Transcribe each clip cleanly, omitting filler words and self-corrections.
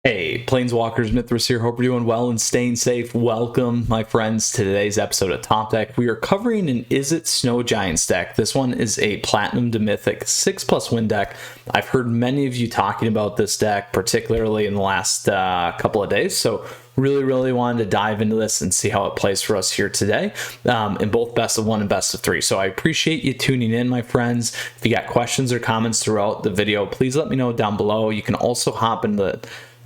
Hey, Planeswalkers, Mythras here. Hope you're doing well and staying safe. Welcome, my friends, to today's episode of Top Deck. We are covering an Izzet Snow Giants deck. This one is a Platinum to Mythic 6+ win deck. I've heard many of you talking about this deck, particularly in the last couple of days, so really wanted to dive into this and see how it plays for us here today in both best of 1 and best of 3. So I appreciate you tuning in, my friends. If you got questions or comments throughout the video, please let me know down below. You can also hop into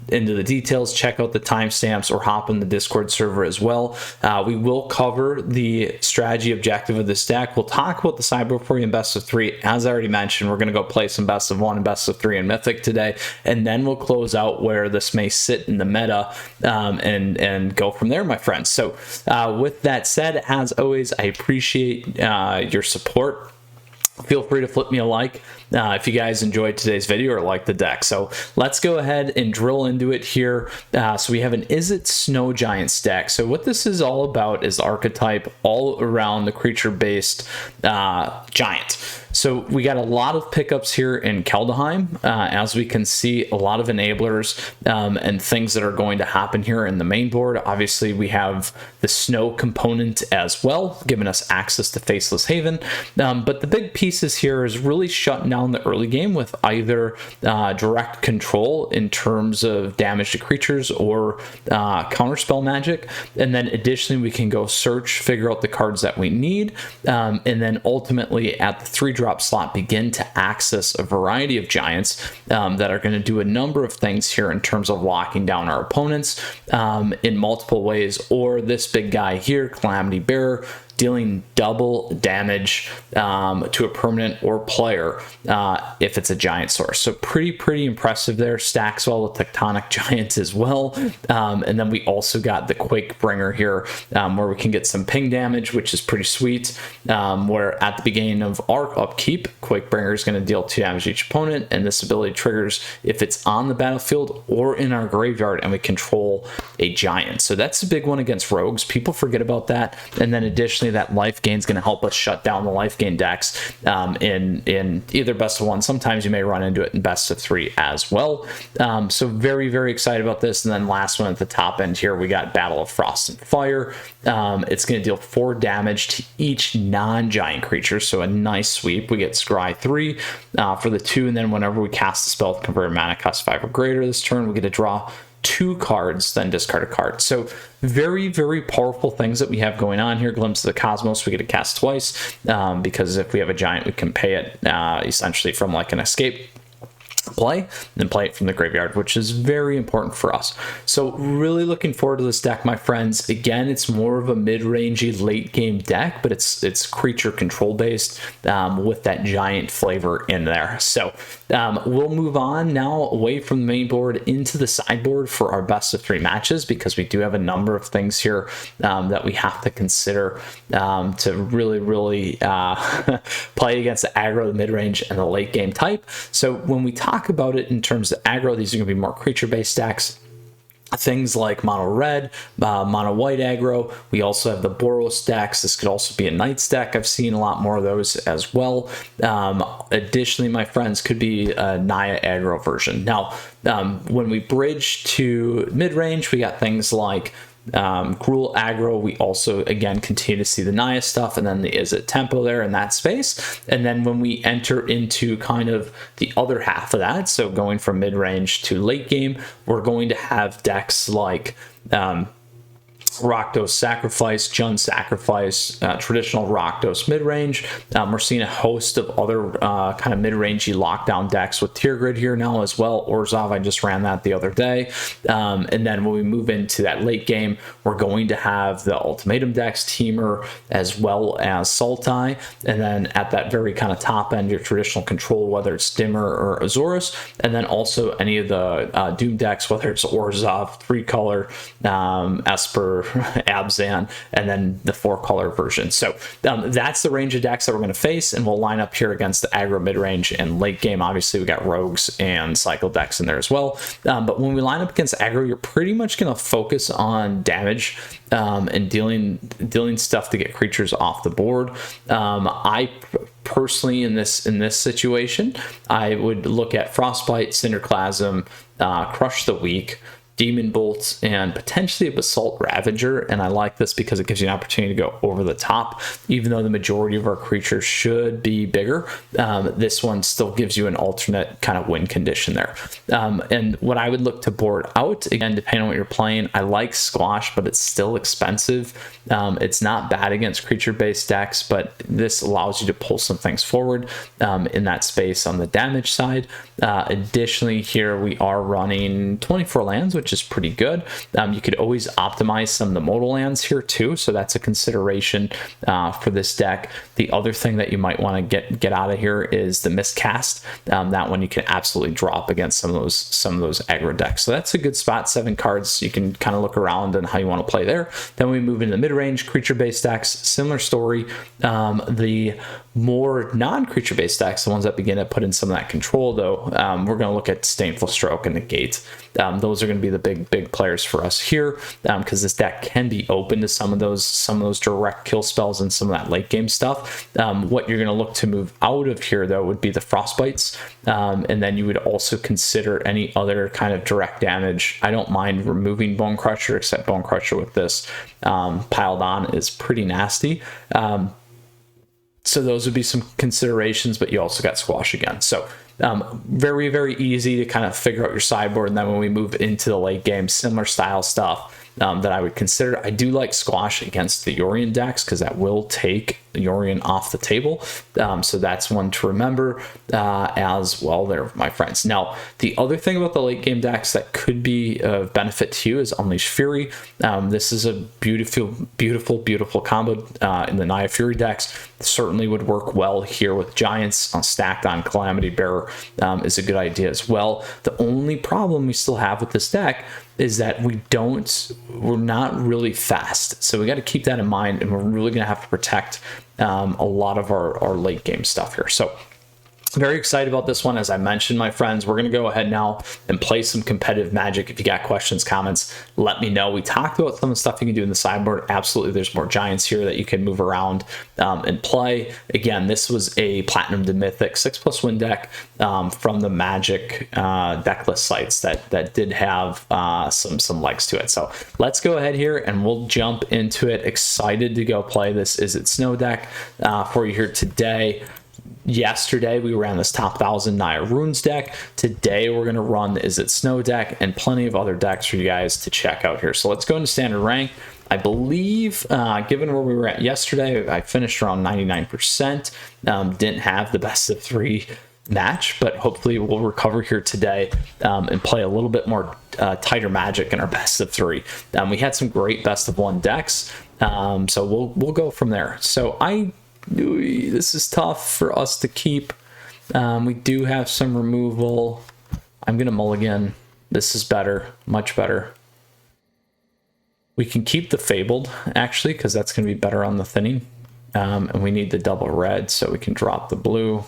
the details, check out the timestamps, or hop in the Discord server as well. We will cover the strategy objective of this deck. We'll talk about the sideboard for you in best of 3. As I already mentioned, we're going to go play some best of 1 and best of 3 in Mythic today, and then we'll close out where this may sit in the meta and go from there, my friends. So with that said, as always, I appreciate your support. Feel free to flip me a like if you guys enjoyed today's video or like the deck. So let's go ahead and drill into it here. So we have an Izzet Snow Giants deck. So what this is all about is the archetype all around the creature-based giant. So we got a lot of pickups here in Kaldheim. As we can see, a lot of enablers and things that are going to happen here in the main board. Obviously, we have the snow component as well, giving us access to Faceless Haven. But the big pieces here is really shutting down the early game with either direct control in terms of damage to creatures or counterspell magic. And then additionally, we can go search, figure out the cards that we need, and then ultimately at the 3-drop slot begin to access a variety of giants that are going to do a number of things here in terms of locking down our opponents in multiple ways, or this big guy here, Calamity Bearer, dealing double damage to a permanent or player if it's a giant source. So pretty impressive there. Stacks well with Tectonic Giants as well. And then we also got the Quake Bringer here where we can get some ping damage, which is pretty sweet. Where at the beginning of our upkeep, Quake Bringer is going to deal 2 damage to each opponent, and this ability triggers if it's on the battlefield or in our graveyard and we control a giant. So that's a big one against rogues. People forget about that. And then additionally, that life gain is going to help us shut down the life gain decks in either best of 1. Sometimes you may run into it in best of 3 as well. So very excited about this. And then last one at the top end here, we got Battle of Frost and Fire. It's going to deal 4 damage to each non-giant creature, so a nice sweep. We get Scry 3 for the 2, and then whenever we cast the spell with converted mana cost 5 or greater this turn, we get to draw 2 cards, then discard a card. So very powerful things that we have going on here. Glimpse of the Cosmos, we get to cast twice because if we have a giant, we can pay it essentially from like an escape play and then play it from the graveyard, which is very important for us. So really looking forward to this deck, my friends. Again, it's more of a mid-rangey late game deck, but it's creature control based with that giant flavor in there. So we'll move on now away from the main board into the sideboard for our best of 3 matches, because we do have a number of things here that we have to consider to really play against the aggro, the mid-range, and the late game type. So when we talk about it in terms of aggro, these are going to be more creature-based decks. Things like mono red, mono white aggro. We also have the Boros decks. This could also be a Knights deck. I've seen a lot more of those as well. Additionally, my friends, could be a Naya aggro version. Now, when we bridge to mid-range, we got things like Gruul aggro. We also again continue to see the Naya stuff, and then the Izzet tempo there in that space. And then when we enter into kind of the other half of that, so going from mid-range to late game, we're going to have decks like Rakdos Sacrifice, Jund Sacrifice, traditional Rakdos midrange. We're seeing a host of other kind of mid-rangey lockdown decks with Tier Grid here now as well. Orzhov, I just ran that the other day. And then when we move into that late game, we're going to have the Ultimatum decks, Teamer, as well as Sultai. And then at that very kind of top end, your traditional control, whether it's Dimmer or Azorus. And then also any of the Doom decks, whether it's Orzhov, 3-color, Esper, Abzan, and then the 4-color version. So that's the range of decks that we're going to face, and we'll line up here against the aggro mid-range and late game. Obviously, we got rogues and cycle decks in there as well. But when we line up against aggro, you're pretty much going to focus on damage and dealing stuff to get creatures off the board. I personally, in this situation, I would look at Frostbite, Cinderclasm, Crush the Weak, Demon Bolts, and potentially a Basalt Ravager. And I like this because it gives you an opportunity to go over the top. Even though the majority of our creatures should be bigger, this one still gives you an alternate kind of win condition there. And what I would look to board out, again, depending on what you're playing, I like Squash, but it's still expensive. It's not bad against creature-based decks, but this allows you to pull some things forward in that space on the damage side. Additionally, here we are running 24 lands, which is pretty good. You could always optimize some of the modal lands here too, so that's a consideration for this deck. The other thing that you might want to get out of here is the Miscast. That one you can absolutely drop against some of those aggro decks. So that's a good spot. 7 cards. You can kind of look around and how you want to play there. Then we move into the mid-range creature-based decks. Similar story. The more non-creature based decks, the ones that begin to put in some of that control, though, we're going to look at Disdainful Stroke and Negate. Those are going to be the big players for us here, because this deck can be open to some of those direct kill spells and some of that late game stuff. What you're going to look to move out of here, though, would be the Frostbites, and then you would also consider any other kind of direct damage. I don't mind removing Bone Crusher, except Bone Crusher with this piled on is pretty nasty. So those would be some considerations, but you also got Squash again. So very easy to kind of figure out your sideboard. And then when we move into the late game, similar style stuff that I would consider. I do like Squash against the Yorion decks because that will take Yorion off the table. So that's one to remember as well there, my friends. Now, the other thing about the late game decks that could be of benefit to you is Unleash Fury. This is a beautiful combo in the Naya Fury decks. Certainly would work well here with Giants stacked on Calamity Bearer is a good idea as well. The only problem we still have with this deck is that we're not really fast. So we got to keep that in mind, and we're really going to have to protect a lot of our late game stuff here. So very excited about this one. As I mentioned, my friends, we're going to go ahead now and play some competitive Magic. If you got questions, comments, let me know. We talked about some of the stuff you can do in the sideboard. Absolutely, there's more Giants here that you can move around and play. Again, this was a Platinum to Mythic 6+ win deck from the Magic decklist sites that did have some legs to it. So let's go ahead here and we'll jump into it. Excited to go play this Izzet Snow deck for you here today. Yesterday we ran this top 1000 Naya Runes deck. Today we're going to run the Izzet Snow deck and plenty of other decks for you guys to check out here. So let's go into standard rank. I believe, given where we were at yesterday, I finished around 99%. Didn't have the best of 3 match, but hopefully we'll recover here today and play a little bit more tighter Magic in our best of 3. We had some great best of 1 decks, so we'll go from there. So this is tough for us to keep. We do have some removal. I'm gonna mulligan. This is better, much better. We can keep the Fabled actually, because that's gonna be better on the thinning. And we need the double red, so we can drop the blue.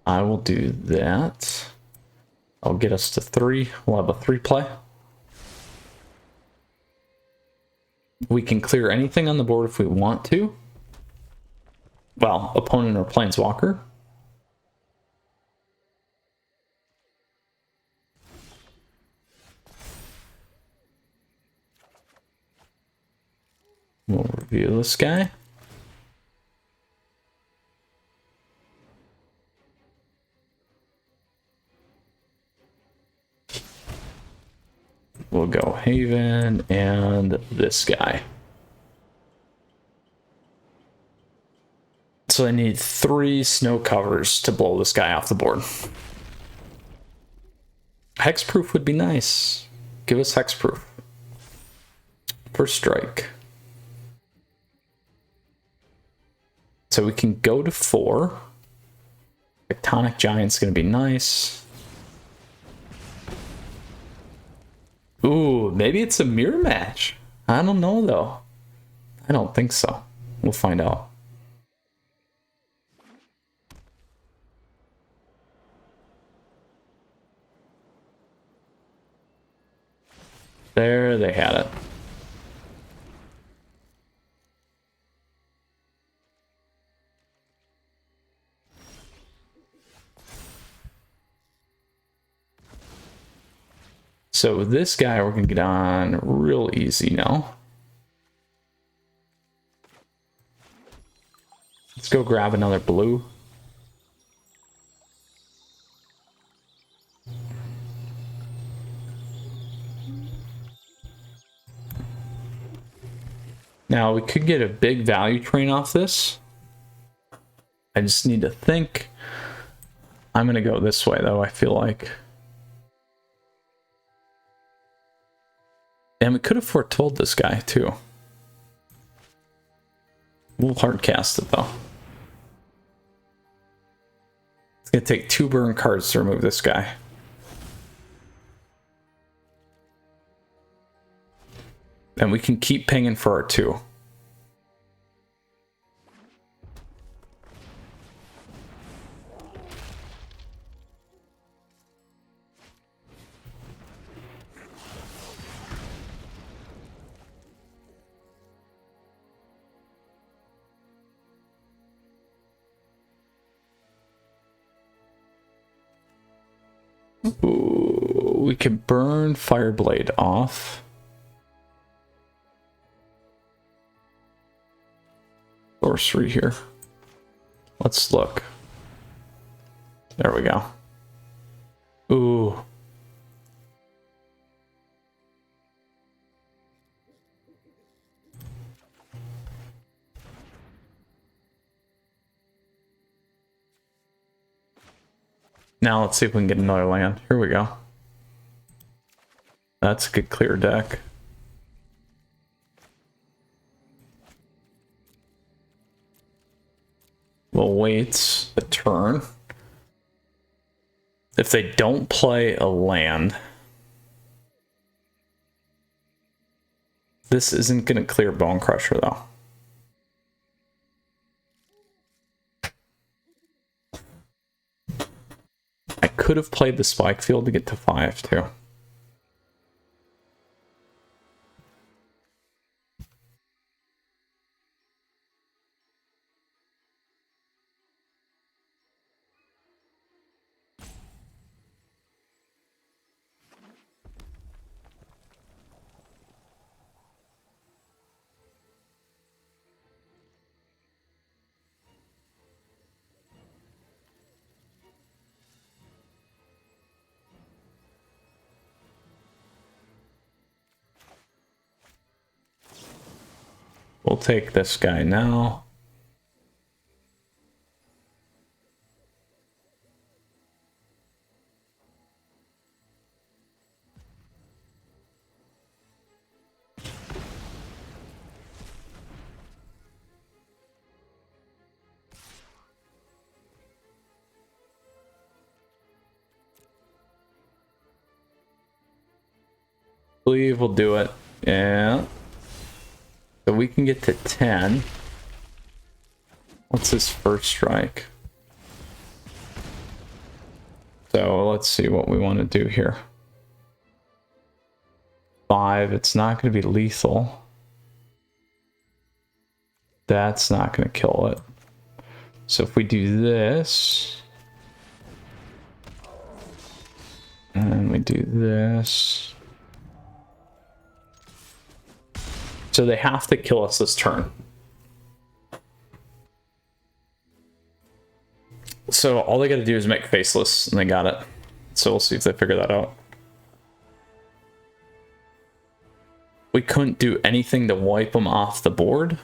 I will do that. I'll get us to 3. We'll have a 3 play. We can clear anything on the board if we want to. Well, opponent or planeswalker. We'll review this guy. We'll go Haven and this guy. So I need 3 snow covers to blow this guy off the board. Hexproof would be nice. Give us Hexproof. First strike. So we can go to 4. Tectonic Giant's going to be nice. Ooh, maybe it's a mirror match. I don't know, though. I don't think so. We'll find out. There they had it. So this guy we're gonna get on real easy now. Let's go grab another blue. Now we could get a big value train off this. I just need to think. I'm gonna go this way though, I feel like. And we could have foretold this guy too. We'll hard cast it though. It's gonna take 2 burn cards to remove this guy. And we can keep pinging for our 2. Ooh, we can burn Fireblade off. Sorcery here. Let's look. There we go. Ooh. Now let's see if we can get another land. Here we go. That's a good clear deck. We'll wait a turn. If they don't play a land, this isn't going to clear Bone Crusher though. I could have played the Spike Field to get to 5 too. We'll take this guy now. I believe we'll do it. Yeah. So we can get to 10. What's his first strike? So let's see what we want to do here. 5, it's not going to be lethal. That's not going to kill it. So if we do this, and we do this, so they have to kill us this turn. So all they got to do is make Faceless, and they got it. So we'll see if they figure that out. We couldn't do anything to wipe them off the board.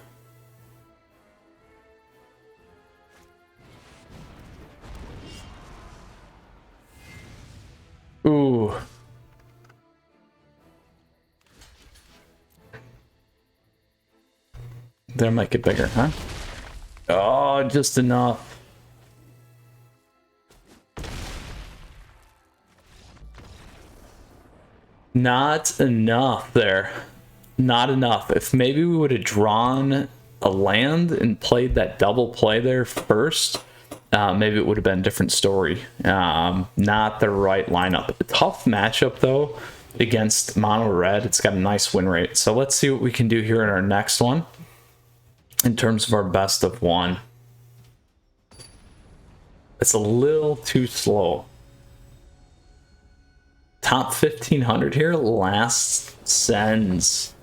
Ooh. That might get bigger, huh? Oh, just enough. Not enough there. Not enough. If maybe we would have drawn a land and played that double play there first, maybe it would have been a different story. Not the right lineup. A tough matchup, though. against mono red. It's got a nice win rate. So let's see what we can do here in our next one in terms of our best of one. It's a little too slow. Top 1500 here, last sends.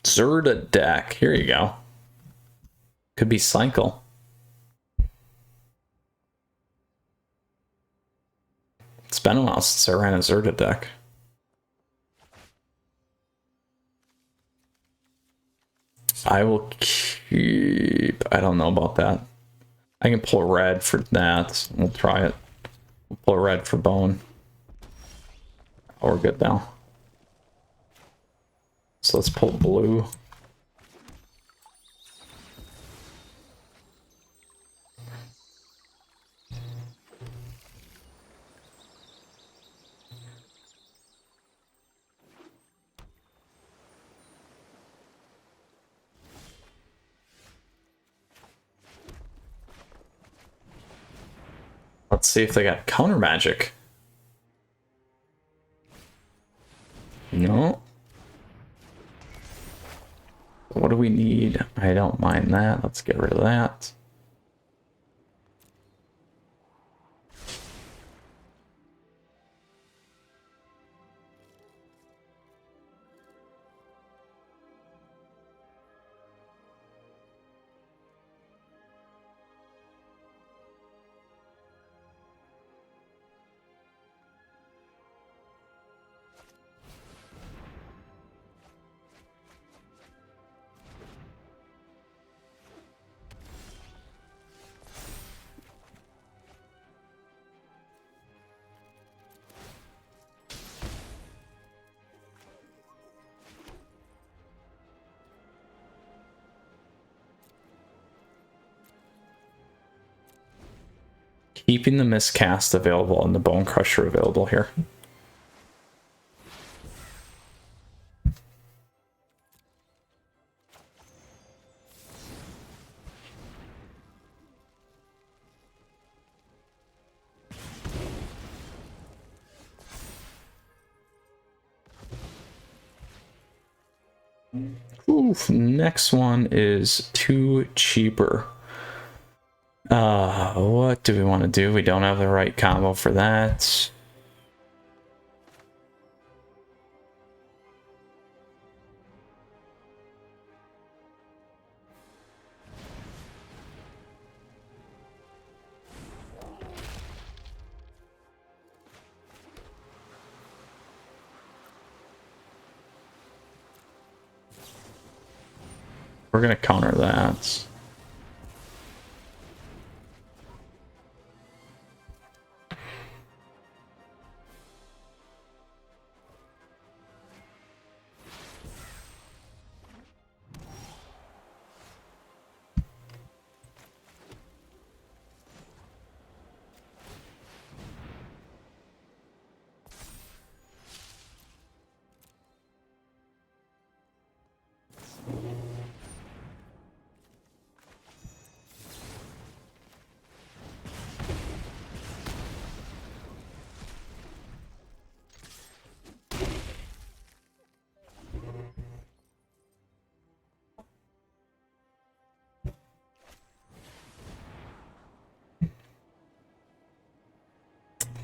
Zirda deck, here you go. Could be cycle. It's been a while since I ran a Zirda deck. I will keep... I don't know about that. I can pull red for that. We'll try it. We'll pull red for bone. Oh, we're good now. So let's pull blue. Let's see if they got counter magic. No. What do we need? I don't mind that. Let's get rid of that. Keeping the miscast available and the Bone Crusher available here. Oof, next one is too cheaper. What do we want to do? We don't have the right combo for that. We're gonna counter that.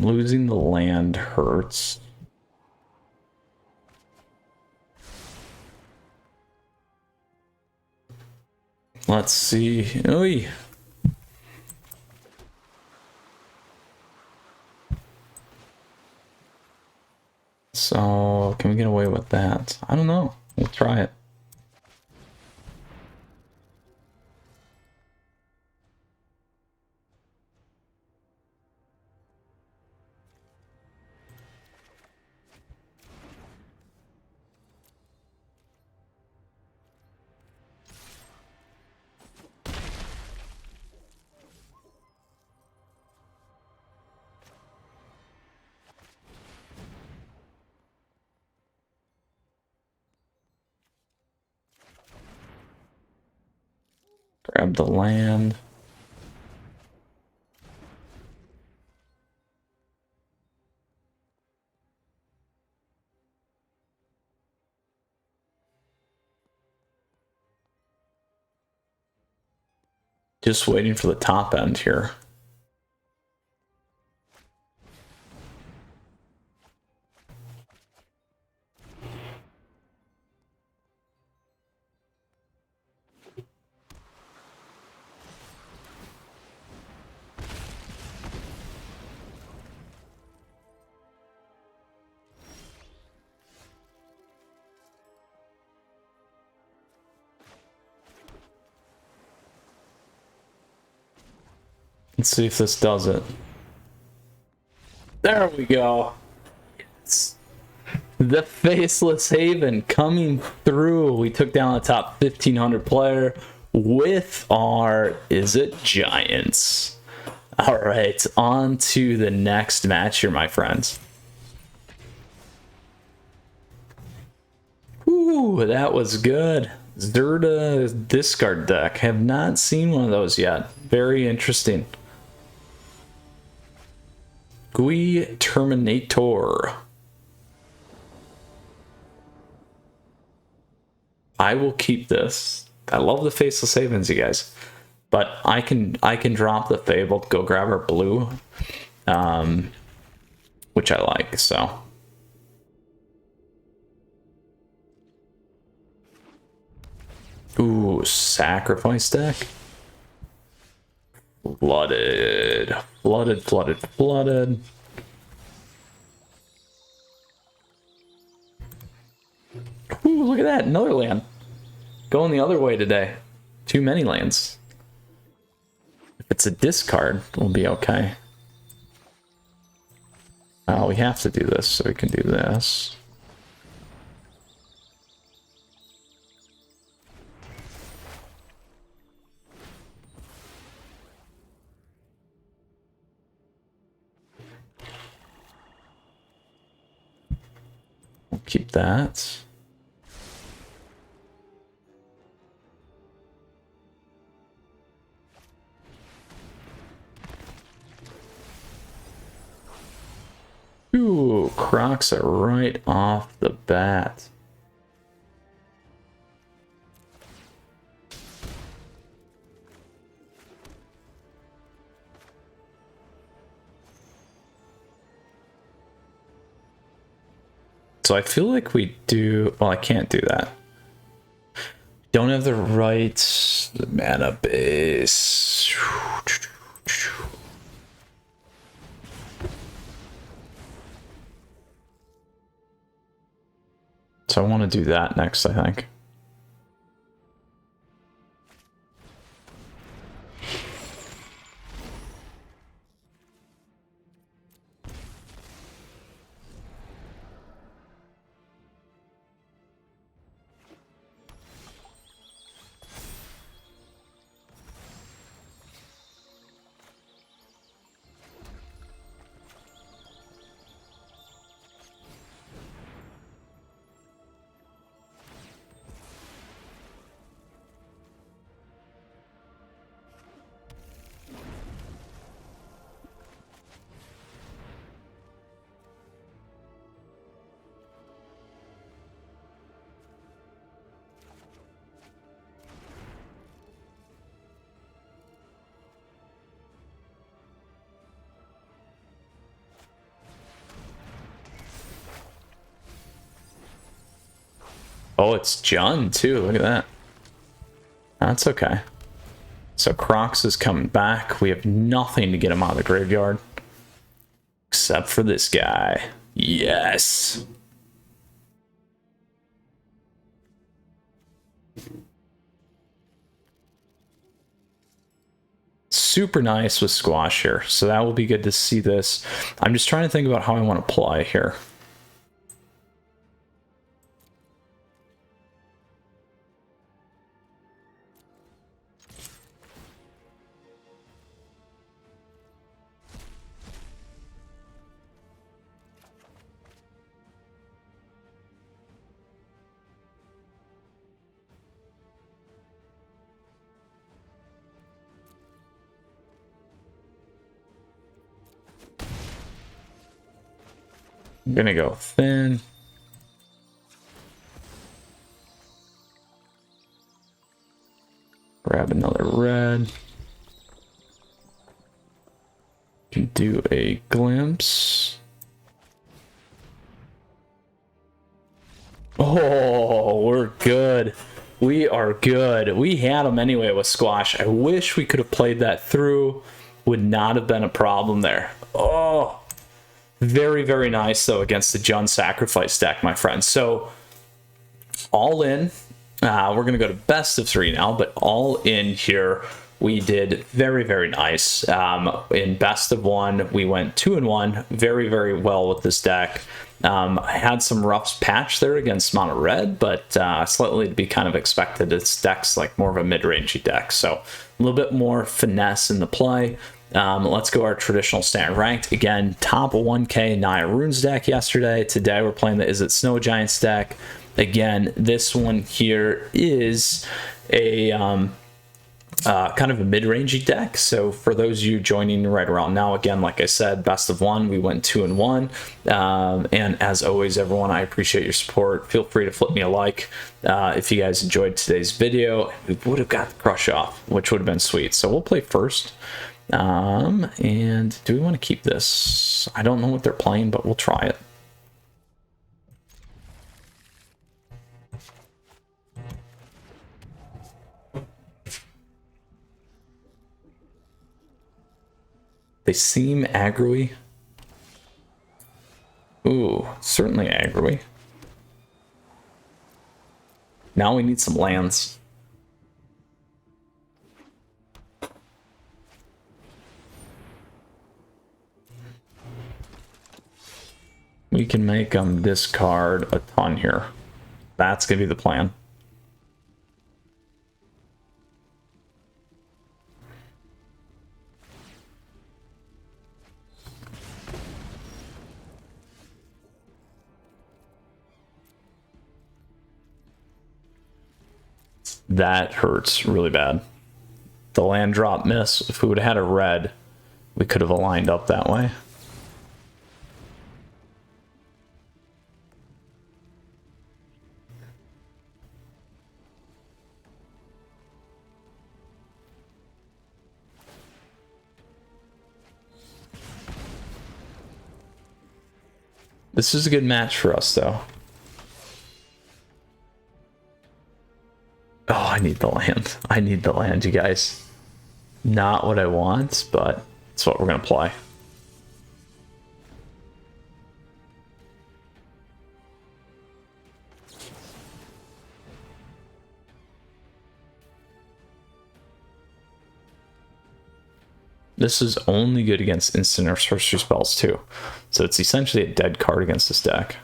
Losing the land hurts. Let's see. Oy. So, can we get away with that? I don't know. We'll try it. Grab the land. Just waiting for the top end here. Let's see if this does it. There we go. It's the Faceless Haven coming through. We took down the top 1,500 player with our Izzet Giants. All right, on to the next match here, my friends. Ooh, that was good. Zirda discard deck. Have not seen one of those yet. Very interesting. GUI Terminator. I will keep this. I love the Faceless Havens, you guys. But I can drop the Fable, go grab our blue. Which I like, so. Ooh, sacrifice deck. Flooded. Flooded, flooded, flooded. Ooh, look at that. Another land. Going the other way today. Too many lands. If it's a discard, we'll be okay. We have to do this, so we can do this. We'll keep that. Ooh, Crocs are right off the bat. So I feel like we do, well, I can't do that. Don't have the right mana base. So I want to do that next, I think. Oh, it's Jun too. Look at that. That's okay. So Crocs is coming back. We have nothing to get him out of the graveyard. Except for this guy. Yes. Super nice with Squash here. So that will be good to see this. I'm just trying to think about how I want to play here. I'm gonna go thin. Grab another red. Can do a glimpse. Oh, we're good. We are good. We had them anyway with Squash. I wish we could have played that through. Would not have been a problem there. Oh, very, very nice, though, against the Jund Sacrifice deck, my friends. So, all in. We're going to go to best of 3 now, but all in here, we did very, very nice. In best of 1, we went 2-1, very, very well with this deck. I had some rough patch there against mono red, but slightly to be kind of expected. This deck's like more of a mid-rangey deck, so a little bit more finesse in the play. Let's go our traditional standard ranked. Again, top 1K Naya Runes deck yesterday. Today we're playing the Izzet Snow and Giants deck. Again, this one here is a kind of a mid-rangey deck. So for those of you joining right around now, again, like I said, best of 1, we went 2-1. And as always, everyone, I appreciate your support. Feel free to flip me a like if you guys enjoyed today's video. We would have got the crush off, which would have been sweet. So we'll play first. And do we want to keep this? I don't know what they're playing, but we'll try it. They seem aggro-y. Ooh, certainly aggro-y. Now we need some lands. We can make them discard a ton here. That's going to be the plan. That hurts really bad. The land drop miss. If we would have had a red, we could have aligned up that way. This is a good match for us, though. Oh, I need the land. I need the land, you guys. Not what I want, but it's what we're going to play. This is only good against instant or sorcery spells, too. So it's essentially a dead card against this deck.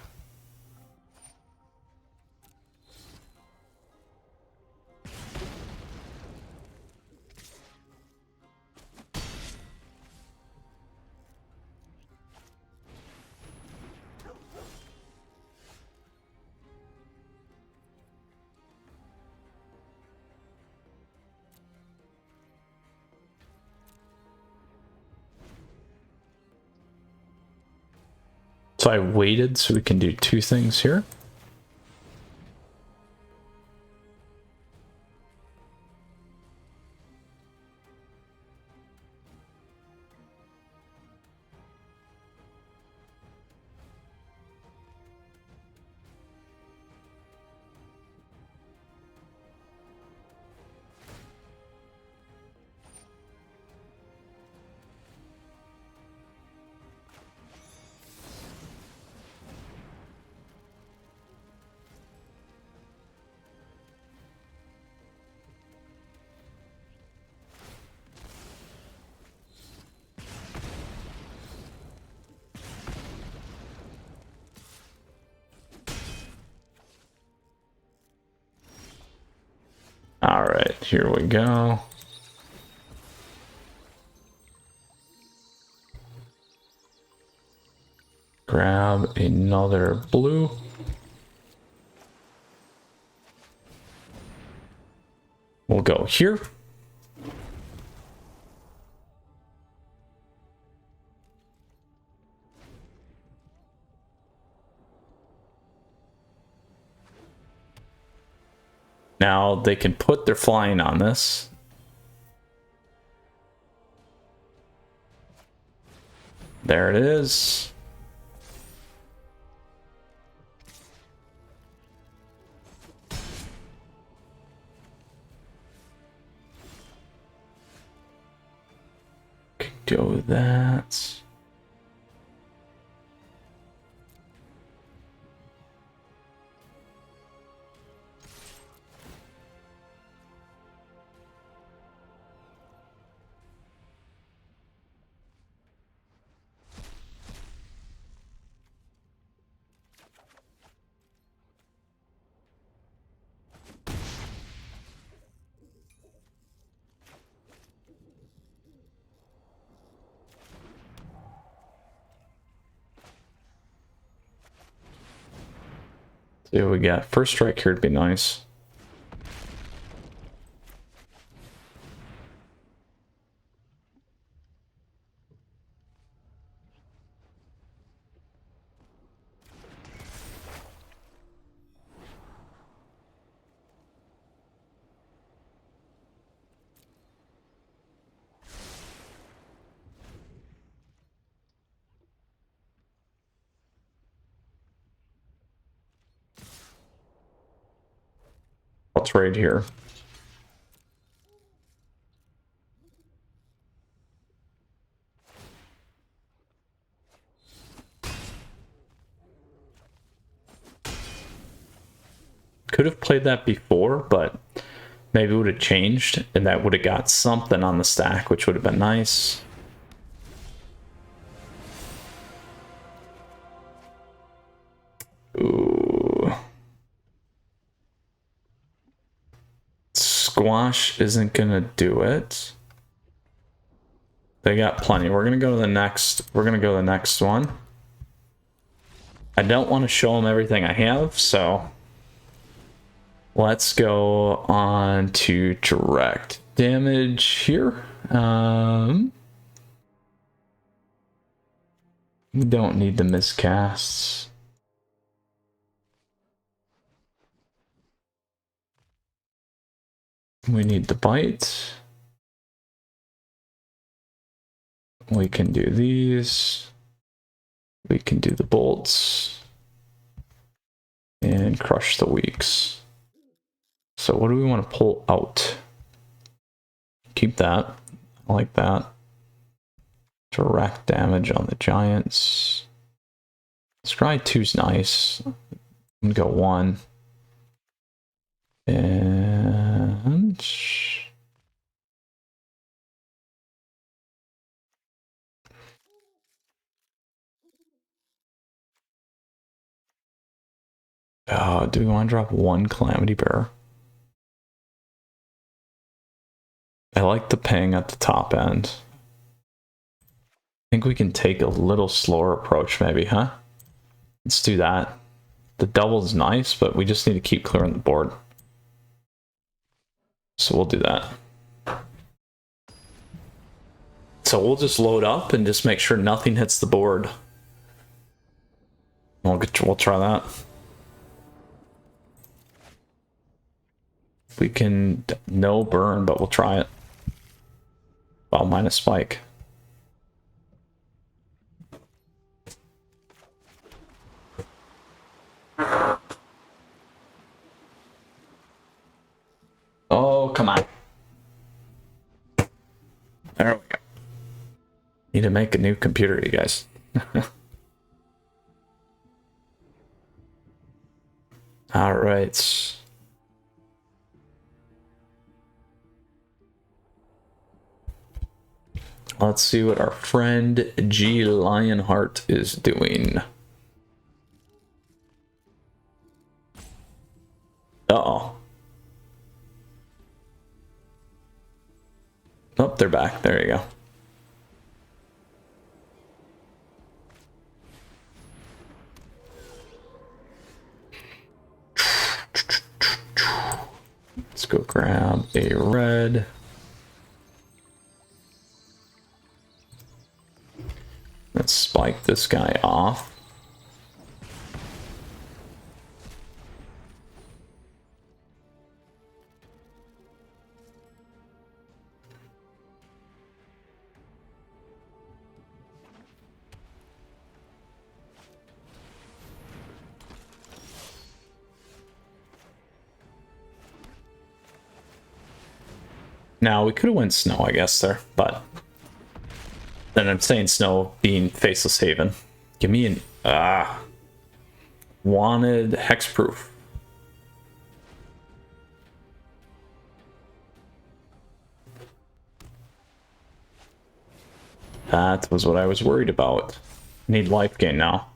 So I waited so we can do 2 things here. All right, here we go. Grab another blue. We'll go here. Now they can put their flying on this. There it is. Could go with that. See what we got. First strike here would be nice. I'll trade here. Could have played that before, but maybe it would have changed and that would have got something on the stack, which would have been nice. Ooh. Squash isn't gonna do it. They got plenty. We're gonna go to the next. We're gonna go to the next one. I don't want to show them everything I have, so let's go on to direct damage here. We don't need the miscasts. We need the bite. We can do these. We can do the bolts. And crush the weaks. So what do we want to pull out? Keep that. I like that. Direct damage on the Giants. Scry 2's nice. I'm gonna go 1. And oh, do we want to drop 1 Calamity Bearer? I like the ping at the top end. I think we can take a little slower approach maybe, huh? Let's do that. The double's nice, but we just need to keep clearing the board. So we'll do that. So we'll just load up and just make sure nothing hits the board. We'll try that. We can no burn, but we'll try it. Well, minus spike. Oh, come on. There we go. Need to make a new computer, you guys. All right. Let's see what our friend G Lionheart is doing. Uh-oh. Oh, they're back. There you go. Let's go grab a red. Let's spike this guy off. Now we could have went Snow, I guess, there, but then I'm saying Snow being Faceless Haven. Give me an wanted hexproof. That was what I was worried about. Need life gain now.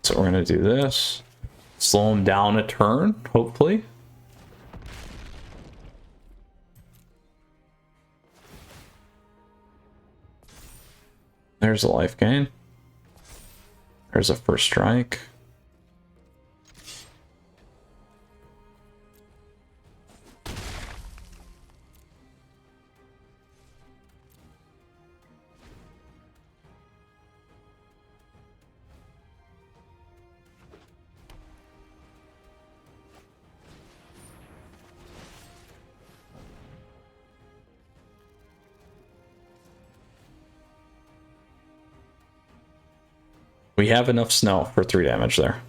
So we're gonna do this. Slow him down a turn, hopefully. There's a life gain. There's a first strike. We have enough snow for 3 damage there.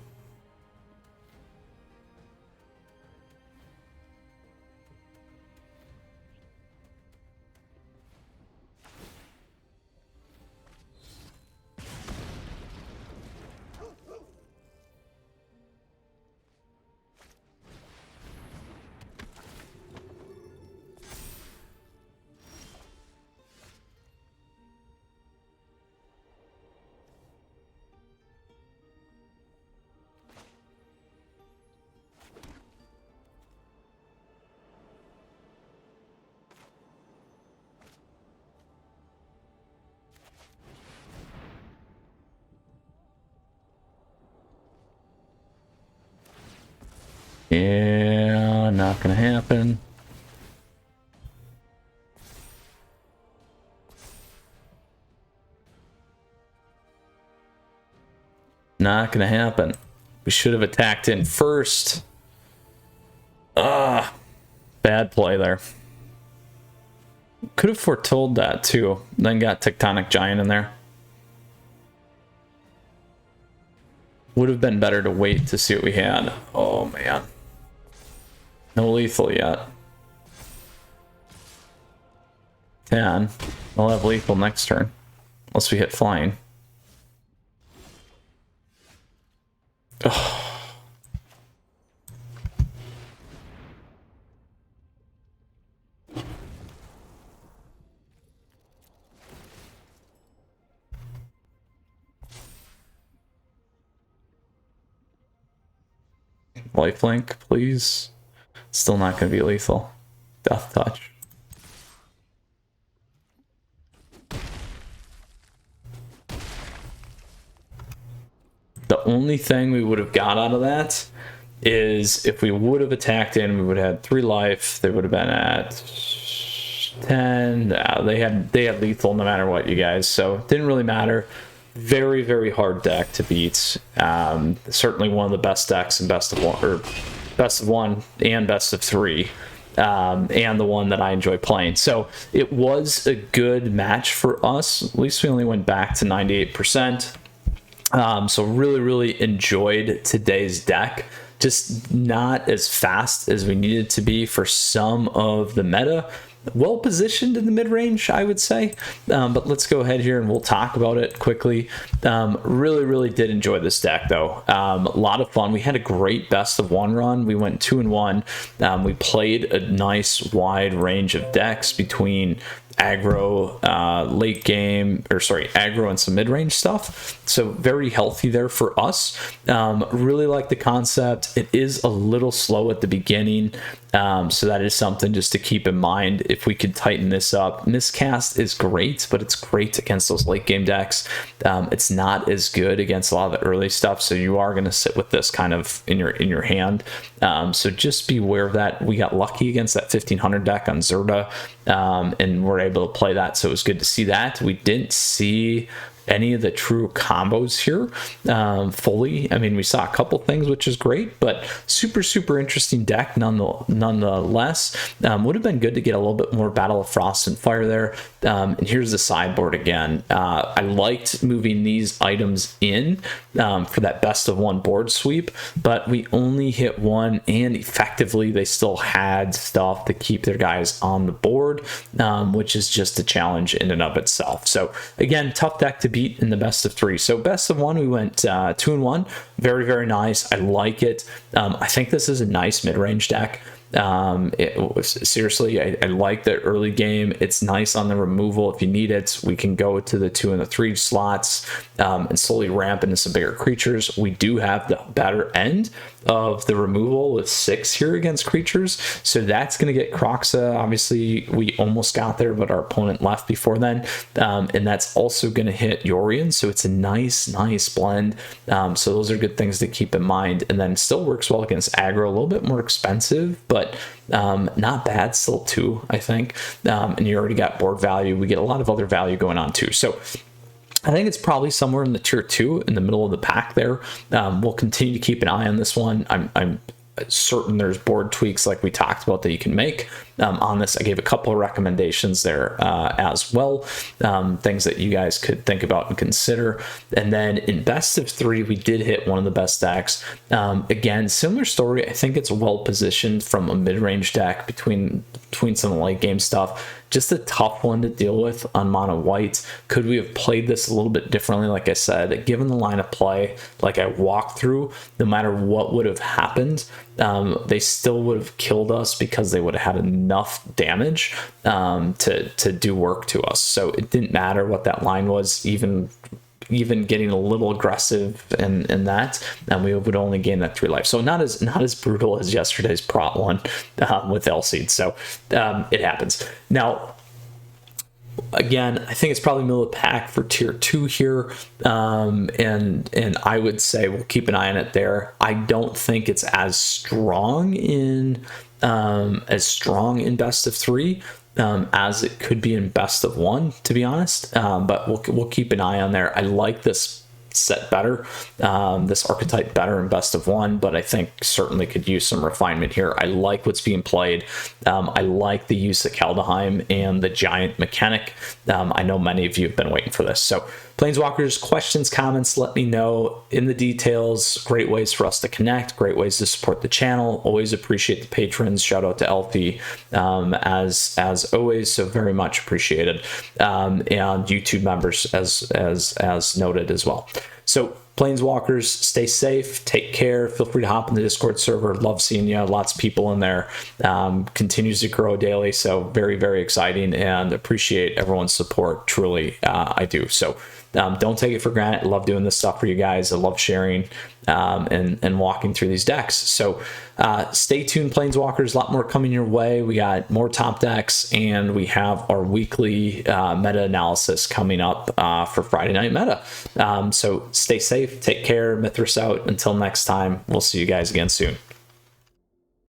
Yeah, not gonna happen. Not gonna happen. We should have attacked in first. Bad play there. Could have foretold that too. Then got Tectonic Giant in there. Would have been better to wait to see what we had. Oh man. No lethal yet. 10. I'll have lethal next turn. Unless we hit flying. Oh. Lifelink, please. Still not going to be lethal. Death touch. The only thing we would have got out of that is if we would have attacked in, we would have had 3 life. They would have been at 10. They had lethal no matter what, you guys. So it didn't really matter. Very, very hard deck to beat. Certainly one of the best decks in best of one and best of 3. And the one that I enjoy playing. So it was a good match for us. At least we only went back to 98%. So really, really enjoyed today's deck. Just not as fast as we needed to be for some of the meta. Well positioned in the mid-range, I would say. But let's go ahead here and we'll talk about it quickly. Really, really did enjoy this deck, though. A lot of fun. We had a great best of 1 run. We went 2-1. We played a nice wide range of decks between aggro, late game, aggro and some mid-range stuff. So very healthy there for us. Really like the concept. It is a little slow at the beginning. So that is something just to keep in mind if we could tighten this up. Miscast is great, but it's great against those late game decks. It's not as good against a lot of the early stuff. So you are going to sit with this kind of in your hand. So just be aware of that. We got lucky against that 1500 deck on Zirda, and we're able to play that. So it was good to see that. We didn't see any of the true combos here fully. I mean, we saw a couple things, which is great, but super interesting deck nonetheless. Would have been good to get a little bit more Battle of Frost and Fire there. And here's the sideboard again. I liked moving these items in for that best of one board sweep, but we only hit one, and effectively they still had stuff to keep their guys on the board, which is just a challenge in and of itself. So again, tough deck to beat in the best of three. So best of one, we went 2-1. Very nice. I like it. I think this is a nice mid-range deck. Seriously, I like the early game. It's nice on the removal if you need it. We can go to the 2 and the 3 slots and slowly ramp into some bigger creatures. We do have the better end of the removal with 6 here against creatures, so that's going to get Croxa. Obviously we almost got there, but our opponent left before then, and that's also going to hit Yorion, so it's a nice blend. So those are good things to keep in mind, and then still works well against aggro. A little bit more expensive, but not bad still too, I think. And you already got board value. We get a lot of other value going on too, so I think it's probably somewhere in the tier 2 in the middle of the pack there. We'll continue to keep an eye on this one. I'm certain there's board tweaks like we talked about that you can make on this. I gave a couple of recommendations there as well, things that you guys could think about and consider. And then in best of 3, we did hit one of the best decks. Again, similar story. I think it's well positioned from a mid-range deck between some late game stuff. Just a tough one to deal with on mono white. Could we have played this a little bit differently? Like I said, given the line of play, like I walked through, no matter what would have happened, they still would have killed us because they would have had enough damage to do work to us. So it didn't matter what that line was, even getting a little aggressive in that, and we would only gain that 3 life. So not as brutal as yesterday's prot one with Elseed. So it happens. Now, again, I think it's probably middle of the pack for tier 2 here, and I would say we'll keep an eye on it there. I don't think it's as strong in best of 3 as it could be in best of 1, to be honest. But we'll keep an eye on there. I like this set better, this archetype better in best of 1, but I think certainly could use some refinement here. I like what's being played. I like the use of Kaldheim and the giant mechanic. I know many of you have been waiting for this. So Planeswalkers, questions, comments, let me know in the details. Great ways for us to connect, great ways to support the channel. Always appreciate the patrons. Shout out to Elfie as always, so very much appreciated. And YouTube members as noted as well. So Planeswalkers, stay safe, take care, feel free to hop in the Discord server. Love seeing you, lots of people in there. Continues to grow daily, so very exciting, and appreciate everyone's support, truly. I do. So don't take it for granted. I love doing this stuff for you guys. I love sharing and walking through these decks. So stay tuned, Planeswalkers. A lot more coming your way. We got more top decks, and we have our weekly meta analysis coming up for Friday Night Meta. So stay safe, take care, Mythras out. Until next time, we'll see you guys again soon.